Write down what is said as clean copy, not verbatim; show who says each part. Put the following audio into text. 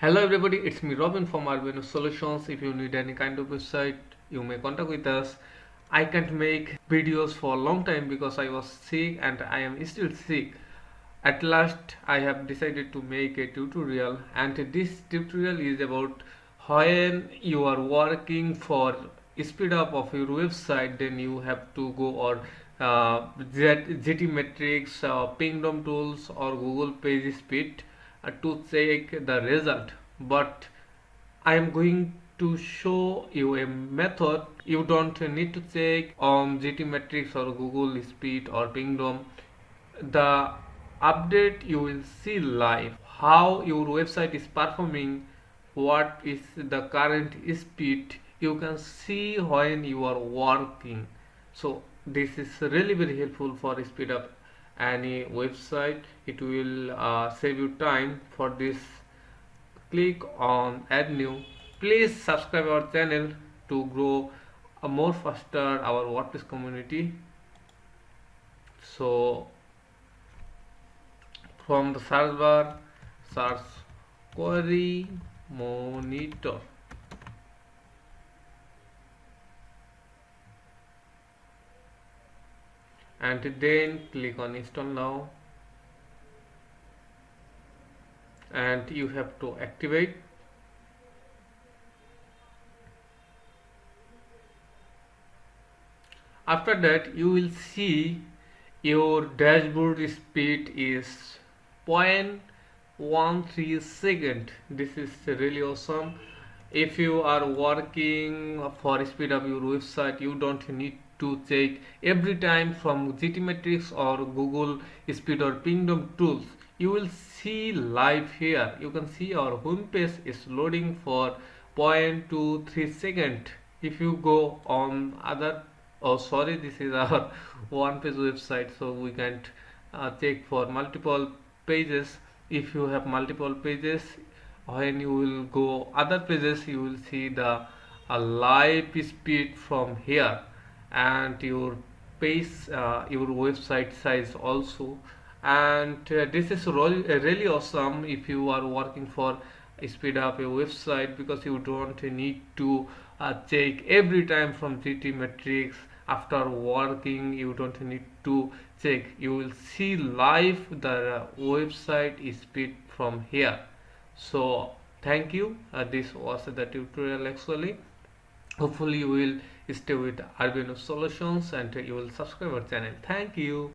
Speaker 1: Hello everybody, it's me Robin from Arbino Solutions. If you need any kind of website, you may contact with us. I can't make videos for a long time because I was sick and I am still sick. At last I have decided to make a tutorial, and this tutorial is about when you are working for speed up of your website, then you have to go or GT metrics, Pingdom tools or Google page speed to check the result. But I am going to show you a method. You don't need to check on GT metrics or Google speed or Pingdom. The update you will see live how your website is performing, what is the current speed. You can see when you are working. So this is really very helpful for speed up any website. It will save you time. For this, click on add new. Please subscribe our channel to grow a more faster our WordPress community. So from the search bar, search query monitor, and then click on install now, and you have to activate. After that, you will see your dashboard speed is 0.13 second. This is really awesome. If you are working for speed up your website, you don't need to check every time from GT Metrics or Google Speed or Pingdom tools. You will see live here. You can see our home page is loading for 0.23 second. If you go on other, oh sorry, this is our one page website, so we can't check for multiple pages. If you have multiple pages, when you will go other pages, you will see the live speed from here, and your page, your website size also. And this is really awesome if you are working for speed up your website, because you don't need to check every time from GT metrics. After working, you don't need to check. You will see live the website speed from here. So thank you. This was the tutorial actually. Hopefully you will stay with Arbino Solutions and you will subscribe our channel. Thank you.